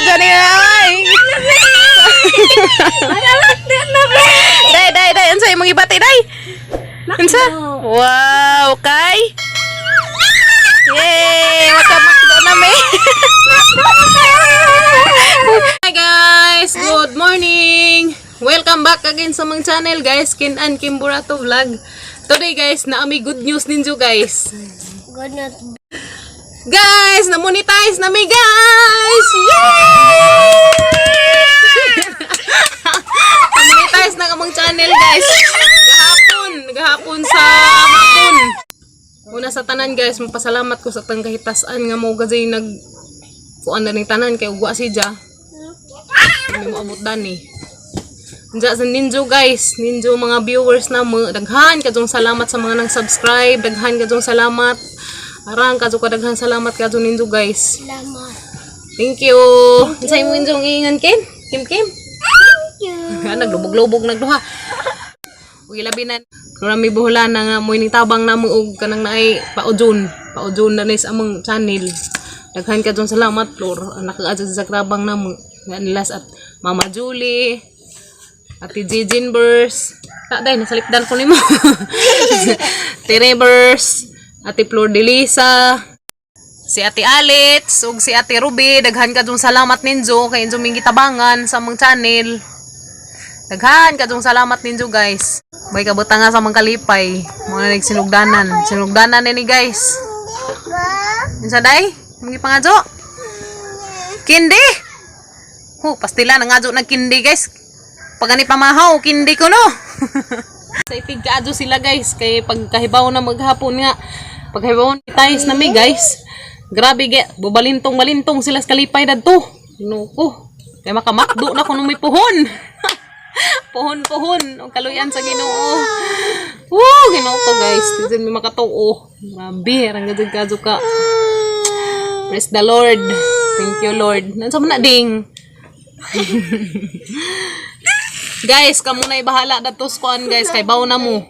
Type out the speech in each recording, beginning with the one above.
dyan ay. Day. Unsa imong ibati, day? Unsa? Wow, kay. Yay! Makamakdo na may. Hi guys! Good morning! Welcome back again sa mga channel guys, Kin and Kim Burato Vlog. Today guys, naami good news ninyo guys. Good news. Guys, na-monetize na mi guys! Yay! Na-monetize na kamang channel guys. Gahapon sa hapon. Una sa tanan guys, magpasalamat ko sa tanggahitasan nga mo gazay kuan na ning tanan kay ugwa si Ja. Hindi mo abot dani. Diyan sa Ninjo guys, Ninjo mga viewers na mo, daghan kadtong salamat sa mga nang-subscribe, daghan kadtong salamat. Arang kadaghan salamat kadto Ninjo guys. Salamat. Thank you. Sa imo Ninjo ingan Kim? Kim? Thank you. Naglubog-lubog nagduha. Uy labi na. Marami buhulan na nga mo ining tabang na mo og kanang naay paudyon na nis among channel. Daghan kadtong salamat Lord. Nakaadto sa krabang na mo. Nilas at Mama Julie. Ate Jijin Burst. Day nasalipdan ko nimo. Terebers. Ate Flor de Lisa. Si Ate Alitz ug si Ate Ruby, daghan kadtong salamat ninyo kay inyo ming gitabangan sa among channel. Daghan kadtong salamat ninyo guys. May kabutang nga sa mga kalipay. Mga nagsinugdanan. Sinugdanan ni guys. Unsa day? Mga pangadyo? Kindi. Pastila na ngadyo nag kindi guys. Pag ani pamahaw, kindi ko no. Sa itig kaadyo sila guys kay pagkahibaw na maghapon nga. Pagkahibaw tayos na mi guys. Grabe ge, bubalintong-balintong sila sa kalipay dadto. Nuko. Kay makamakdo na kuno may puhon. Puhon. Ang kaluyan sa Ginoo. Woo, Ginoo to guys. Diyan mi makatuo. Grabe, rang gud kadyo ka. Praise the Lord. Thank you Lord. Nansa man na ding. Guys, kamo na ibahala dadto sa kuan guys kay baw na mo.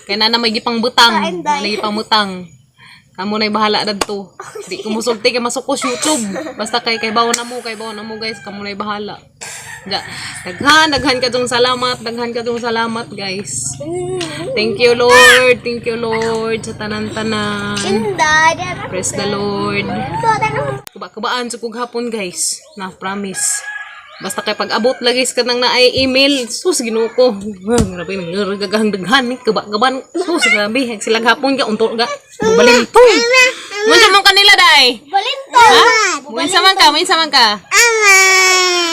Kay na may gipang butang, may gipang butang. Kamo na ibahala dadto. Di ko musulti kay masukos YouTube. Basta kay baw na mo guys, kamo na ibahala. Daghan kadtong salamat guys. Thank you Lord sa tanan-tanan. Praise the Lord. Kubaan sa kog hapon guys. Na promise. Basta kay pag-abot lagi ka nang naay email, sus Ginoo ko. Grabe nang gagahang-daghan ni kaban. Sus grabe sila hapon ka unto ga. Balintong. Munsa man kanila day? Balintong. Ha? Munsa man ka?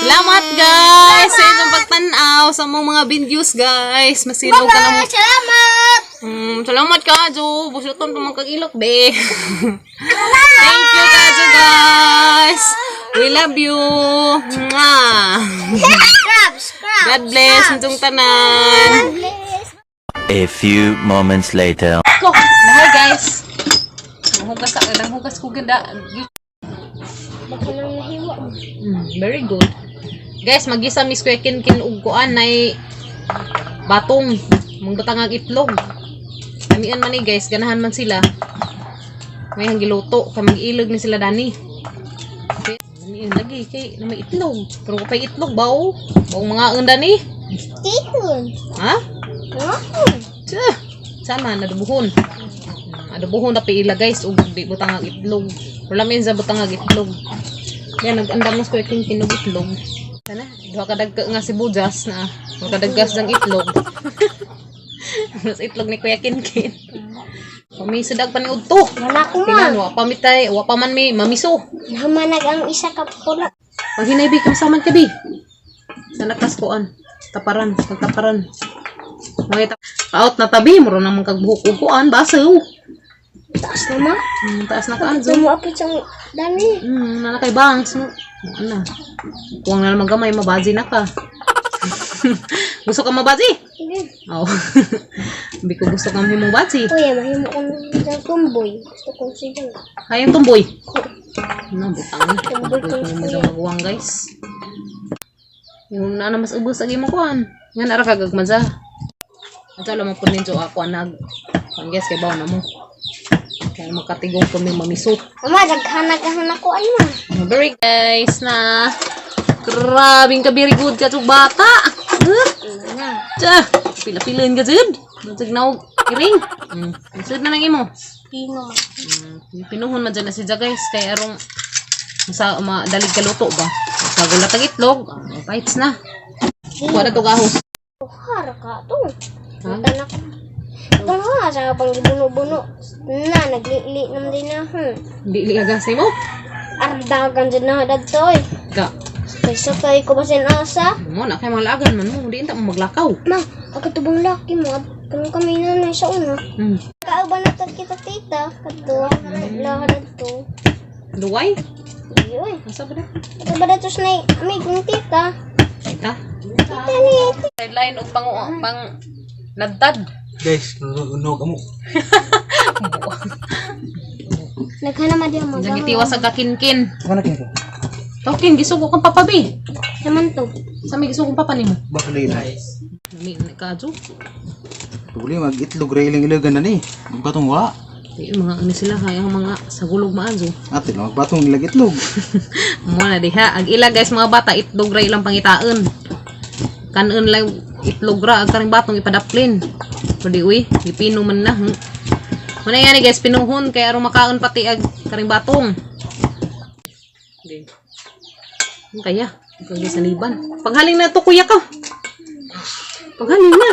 Salamat guys sa inyong pagtanaw sa mga videos guys. Masilaw ka na mo. Salamat. Salamat ka Jo. Busuton pa man kag ilok be. Thank you Kajo guys. We love you. Mwah. Scrub. God bless inyong tanan. A few moments later. Ko, hi guys. Hugas ko ganda. Very good. Guys, magisa Miss Kwekin ug kuan nay batong mong batangag itlog. Kamian man ni guys, ganahan man sila. May giluto, kay mag-ilog ni sila dani. Okay, kamian lagi kay na may itlog. Pero kay itlog baw mga unda ni. Tikon. Ha? Sama na dubuhon. Adubuhon na piila guys ug di butangag itlog. Wala min sa butangag itlog. Yan nag-andam na ko king kinog itlog. Sana, duha ka dagka nga sibujas na. Magkadaggas ng itlog. Mas itlog ni Kuya Kinkin. Pamiso dag pa ni udto. Wala ko man. Wa pa man mi mamiso. Namanag ang isa ka pula. Pag hinaybi kam saman ka bi. Sa nakas kuan. Taparan. Mga out na tabi mo ron naman kag buhok ug kuan baso. Taas naman. Taas na ka Gusto mo apit sa dami. Nana kay bangs. Ano? Kuwang na naman gamay mabazi na ka. Gusto ka mabazi? Sige. Oo. Hindi ko gusto kang himubazi. Kuya, mahimo ko ng tumboy. Gusto ko siya. Hayang tumboy. Ano, butang. Tumboy ko Ito mo sa maguwang guys. Yung na mas ubos lagi mo kuhan. Nga nara kagagmaza. At alam mo po ninyo ako anag. Guys, kay bawa na mo. Kaya makatigong kami mamisot. Mama, daghanag ako ano. Very guys na. Grabing ka very good ka to bata. Na. Tsa, pila-pilain ka dyan. Masag na iring. Masag na lang imo. Pino. Pinuhon man dyan na siya guys. Kaya arong madalig ka luto ba? Sa gulat ang itlog. Paits na. Kuha na to gahos. Hara ka to. Ha? Tanak. Itong ha, sa pang buno-buno. Na, naglili naman din na. Hindi liagasay mo. Ardagan dyan na hadad to eh. Ga. Kaysa kayo ko ba sinasa? Mo na kay mga lagan man mo. Hindi mo maglakaw. Ma, ako tubong laki mo. Kung kami na sa una. Kaaba na kita tita. Kato, lahadad to. Luway? Uy, Asa ba na? ito ba datos na amigong tita? Ita? Tita ni Sideline o pang ladtad. Guys, nunog mo. naghanama diya mo. Diyan itiwas sa kakinkin. Ano kin ko? Tokin, gisugo kang papabi. Naman to. Sa may gisugo papa nimo. Bakli na. Nami na kadyo. Tuli mag-itlog railing ilagan na ni. Magbatong wa. Di mga ano sila kaya mga sa gulog maadyo. Ate na magbatong nilag itlog. Mo na diha. Ag ila guys mga bata itlog ra ilang pangitaan. Kanon lang itlog ra ag karing batong ipadaplin. Pwede uy, ipino man na. Muna yan guys, pinuhon kaya aron makaon pati ag karing batong. Di. Kaya, kaya sa liban. Paghaling na to kuya ka. Paghaling na.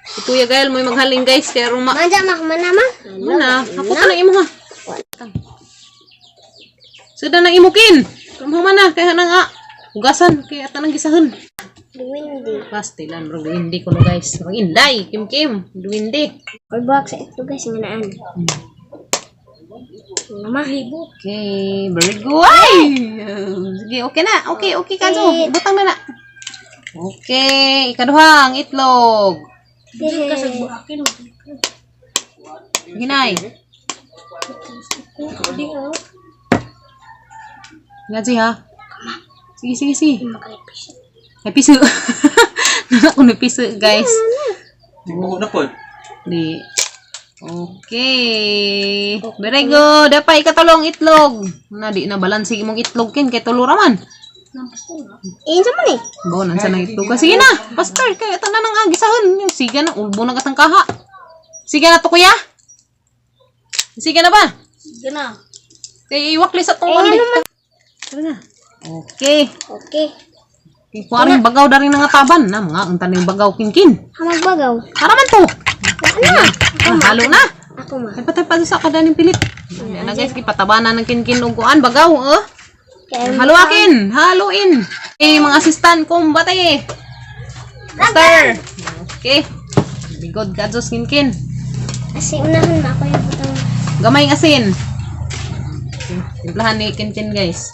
Si Kuya Gael mo maghaling guys kaya aron Manja manama. Mana, ako ka nang imo ha. Sudah nang imukin. Kamu mana kaya nang hugasan kaya tanang gisahon. Duwindi. Pastilan bro, duwindi ko no guys. Mag inday, kim duwindi. Pagbak sa ito guys nga naan. Mahibo. Okay, very good. Ay! Sige, okay na. Okay ka so. Butang na na. Okay, ikaduha ang itlog. Hindi ka sa buhakin. Ginay. Hindi oh. Ngaji ha. Sige. Makalipis. Ay piso. Nana ko na piso guys. Tingko na po. Di. Okay. Very good. Dapat ikatulong itlog. Na di na balansi imong itlog kin kay tulo raman. Insa man eh. Bonan sa nang itlog. Sige na. Pastor kay ito na nang agisahan. Sige na ulbo na katang kaha. Sige na to kuya. Sige na ba? Sige na. Kay iwakli sa tong kundi. Sige na. Okay. Okay. Kuwaring bagaw dari nga taban na mga untan ning bagaw kinkin. Hamagbagaw. Haraman to. Ano? Halo na. Ako ma. Ay patay pa sa kada ning pilit. Na guys gipatabanan ng kinkin ug kuan bagaw Kaya Haluin. Eh mga assistant kong batay. Master. Okay. Very good ka Diyos kinkin. kasi unahan na ako yung butang. Gamay ng asin. Timplahan ni kinkin guys.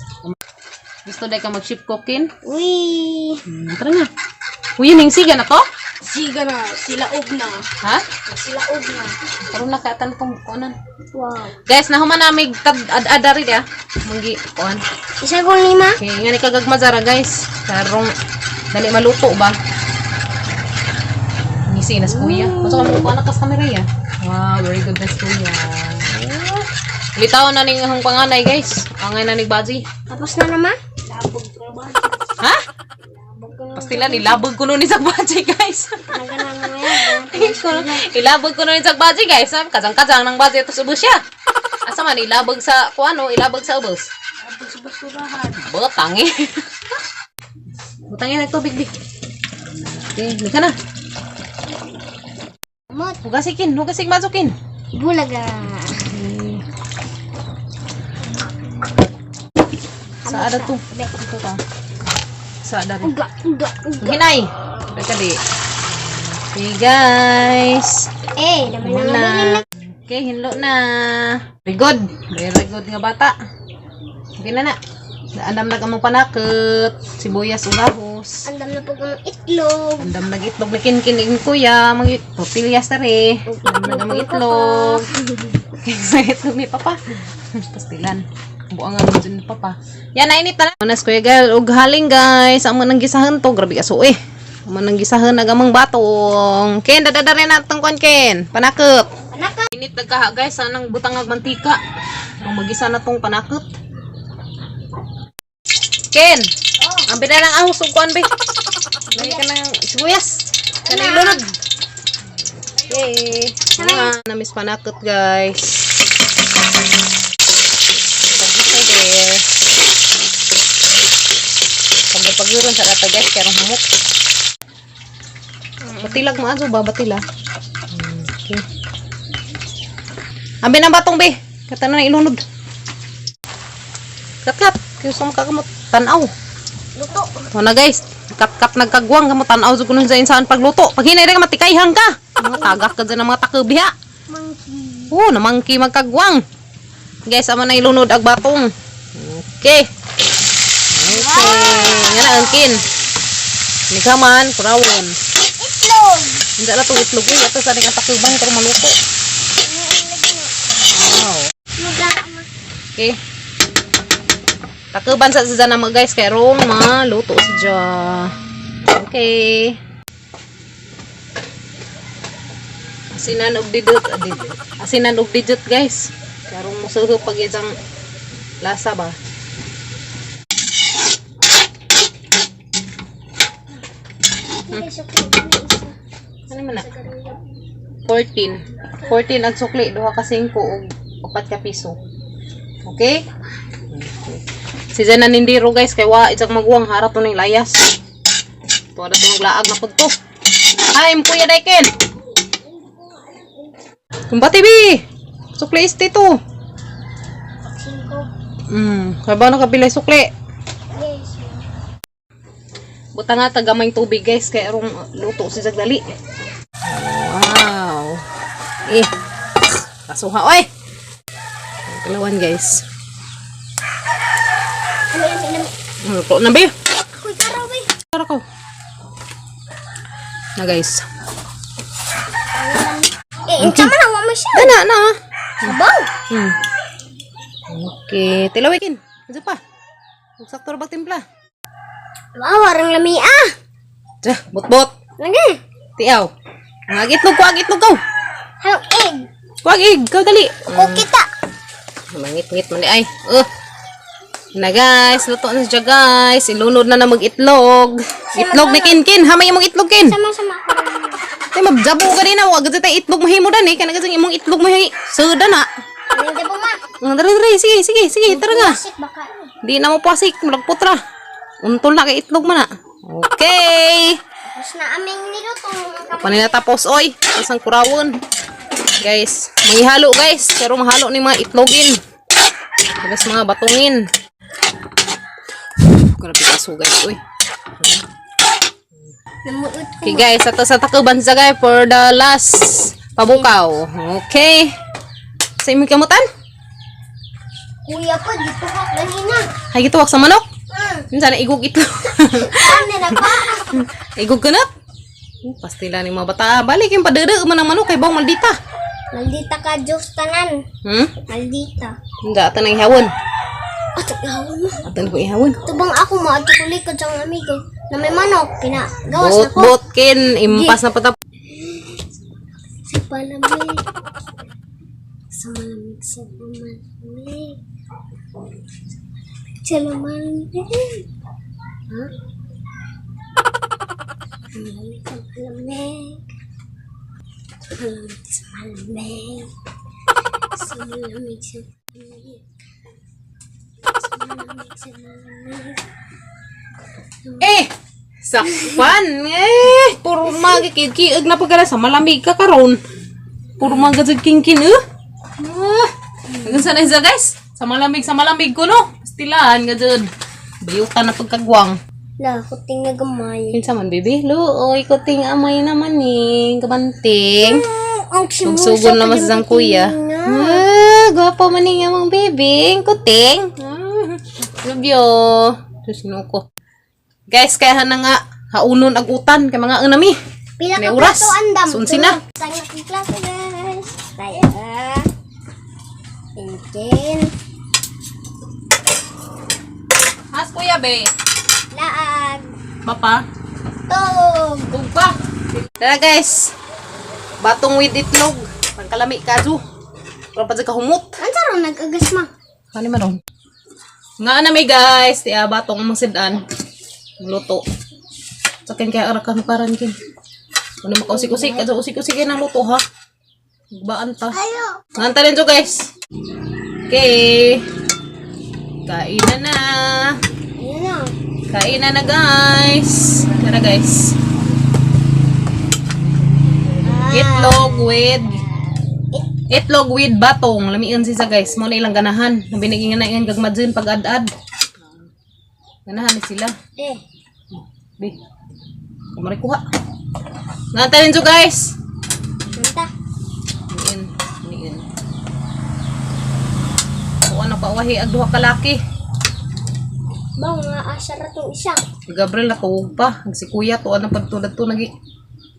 Gusto day ka mag-ship cooking? Uy. Tara na. Uy, yung siga na to? Siga na. Silaog na. Ha? Silaog na. Karoon na katan itong kuanan. Wow. Guys, nahuman namig ad-adari dia. Manggi kuan. Isa kong 5. Okay, nga ni kagagmazara guys. Karong dali maluto ba? Ngisi na si kuya. Masuk kami kuan nakas kamera ya. Wow, very good na si kuya. Litaw na ning hang panganay guys. Angay na ning baji. Tapos na naman. Labog ko ba? Ha? Pastila nilabog ko nun ni Sagbaji guys. Nagana na ngayon. Ilabog ko nun ni Sagbaji guys. Kazang-kazang ng baji ito sa ubos siya. Asa man ilabog sa kuano, ilabog sa ubos. Labog sa basurahan. Butang eh. Butang eh nagtubig di. Okay, lika na. Mot. Hugasik masukin. Bulaga. Saada to. Ito ka. Saada rin. Uga. Hinay. Baka di. Okay guys. Dami Hinlo na. na. Okay, hinlo na. Very good. Very good nga bata. Okay na na. Andam na kamong panakot. Sibuyas ug ahos. Andam na po kong itlog. Andam nag-itlog na kinkin kuya. Mga tortillas na rin. Andam na kamong itlog. Okay, sa itlog ni Papa. Pastilan. Buang nga dyan ni Papa. Yan, nainit na. Manas kuya gal. Ug haling guys. Ang manang gisahan to. Grabe aso Ang manang gisahan nagamang batong. Ken, dadadarin na itong kon Ken. Panakot. Init nagkaha guys, sanang butangag mantika. Ang magisa na tong panakot. Ken! Ang bina lang ahos ugkuan be. Lagi ka ng sibuyas. Kana ilunod. Yay! Namis panakot guys. Pagkita there. Pagpaguron sa data guys, kaya humok. Batilag mo aso ba? Batila. Okay. Ambil na batong be. Kata na ilunod. Kat. Kusong kakamot. Tanaw. Luto. Wana guys. Kat nagkagwang kamot. Tanaw sa kuno sa insaan pagluto. Pag hinay rin ka matikayhan ka. Tagak ka dyan ng mga takubiha. Monkey. Namangki magkagwang. Guys, ama na ilunod ag batong. Okay. Nga na angkin. Nikaman. Kurawon. Itlog. Hindi na itong itlog. Ito sa rin ang takubang. Ito maluto. Wow. Okay. Takuban sa na mga guys. Kaya rong maluto siya. Okay. Asinan og didot. Asinan og didot guys. Kaya rong musuho pag isang lasa ba. Ano man na? 14 ang sukli. Duha ka 5 og 4 ka piso. Okay? Si Zena nindiro guys. Kaya wa isang magwang harap to ng layas. Tuwa na itong laag na po to. Ay, mpuya daikin. Kumbati bi. Sukli isti to. Kaya ba nakabilay sukli? Buta nga tagamay tubig guys. Kaya rong luto si Zagdali. Wow. Kasuha. Oy! Kalawan guys. Luto na ba? Ako'y karawi. Tara ko. Na guys. Sama na, wala siya. Na. Sabaw. Okay. Tilawikin. Ano pa? Magsakto ba timpla? Wow, warang lamia. Tara, bot-bot. Lagi. Tiaw. Ang agitlog ko, agitlog ko. Halong egg. Wag ig, kau dali. O kita. Mangit-ngit man di ay. Na guys, luto na siya guys. Ilunod na mag-itlog. Itlog ni Kinkin. Hamay imong itlog kin. Sama-sama. Tay mabjabo ka din na. Wag gid tay itlog mahimo dan eh. Kana gid imong itlog mahi. Suda na. Hindi po ma. Dali, sige, tara nga. Pasik baka. Di na mo pasik, malagputra. Untol na kay itlog man na. Okay. Tapos na aming niluto. Panila tapos oy. Tapos ang kurawon. Guys, manghihalo guys. Pero mahalo ni mga itlogin. Tapos mga batungin. Grabe kaso guys, uy. Namuot ko. Okay guys, ato sa takuban sa guys for the last pabukaw. Okay. Sa imong kamutan? Kuya po, dito ka kanina. Hay gituwak sa manok. Minsan na igog itlog. Ano na ba? Igog kanat. Pastila ni mga bata. Balik yung padede man ang manok kay bawang maldita. Maldita ka, Diyos tanan. Maldita. Hindi ata nang ihawon. Ato, ihawon mo. Atan ko ihawon. Tubang ako mo, ato kulik ko siyang amigo. Na may manok, pinagawas na ko. Bot kin impas na patap. Sa palamig. Sa malamig, sa malamig. Sa malamig. Ha? Malamig, sa malamig. Malamig, sa malamig. Sa malamig, sa malamig. Sa malamig, sa malamig. Sakpan. Puro magikid-kiig na pagkala sa malamig ka karon. Puro magazig king-kin hanggang sana isa guys. Sa malamig ko no. Pastilaan ka dyan. Bayutan na pagkagwang. La, kuting na gamay. Kinsa man baby? Luoy, kuting amay naman eh. Kabanting. Ang Magsugon naman sa sang kuya. Gwapo man nga mong baby. Kuting. Love you. Sino ko. Guys, kaya na nga haunon agutan kay mga unami. Pila May ka oras. plato andam. Sunsi na. Sa aking klase guys. Kaya. Tingin. Has kuya be. Laag. Papa. Tog. Ugpa. Tara guys. Batong with itlog. kalami kaso. Wala pa sa kahumot. Ang sarong nag-agas ma. Ano man ron? Nga na may guys, tiya batong masidan. Luto. Sakin kaya arakan paran kin. Ano makausik-usik, kasi usik-usik ng luto ha. Baan ta. Nganta rin to guys. Okay. Kainan na. Ayan na. Kainan na guys. Tara guys. Itlog with batong. Lamian siya guys. Mo na ilang ganahan. Binigyan na iyan gagmad dyan pag ad-ad. Ganahan ni sila. Bi. Kumari kuha. Nganta rin to guys. Nanta. Niin. Kuha na pawahi ag duha kalaki. Baw nga asar to isa. Si Gabriel natuog pa. Ang si Kuya tuwa na pagtulad to nagi.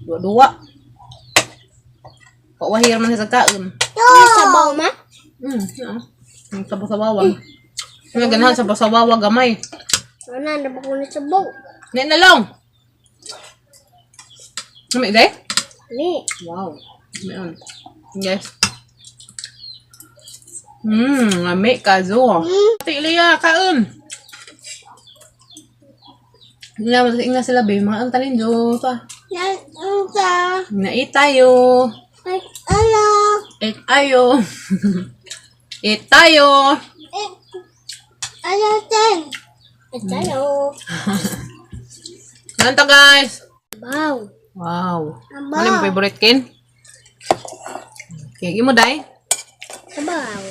Dua-dua. Pawahi naman sa kaon. Ano sa baw ma? Ang sabaw-sabawang. Nga ganahan sabaw-sabawa gamay. Ano na ba ko na sa baw? Nen na lang. Nami day? Ni. Wow. Meron. Yes. Nami kazo. Ati Leah, kaon. Inga sila be, mga antalin jo pa. Yan ta. Nait tayo. Ay ala. Eat ayo. Eat tayo. Ala ten. Hello. Nanta guys. Baw. Wow. Ano yung favorite kin? Okay, mo day. Baw.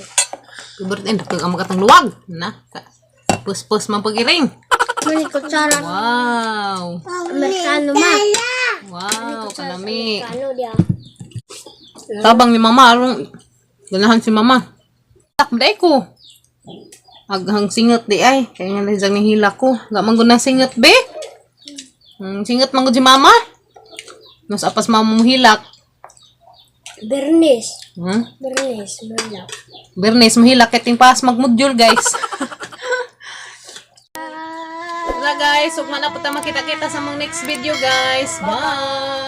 Favorite end kung ang makatang luwag. Na. Pus-pus man pagiring. Mani kutsara. Wow. Amerikano ma. Wow, kanami. Amerikano dia. Tabang ni mama arong ganahan si mama. Takday ko. Aghang singot di ay. Kaya nga nang nihila ko. Ga man gud na singot be. Singot man gud si mama. Mas apas mama mo hilak. Bernes. Hmm? Bernes. Bernes mo hilak kating pas magmodule guys. Wala guys, ug man na po ta makita-kita sa mong next video guys. Bye.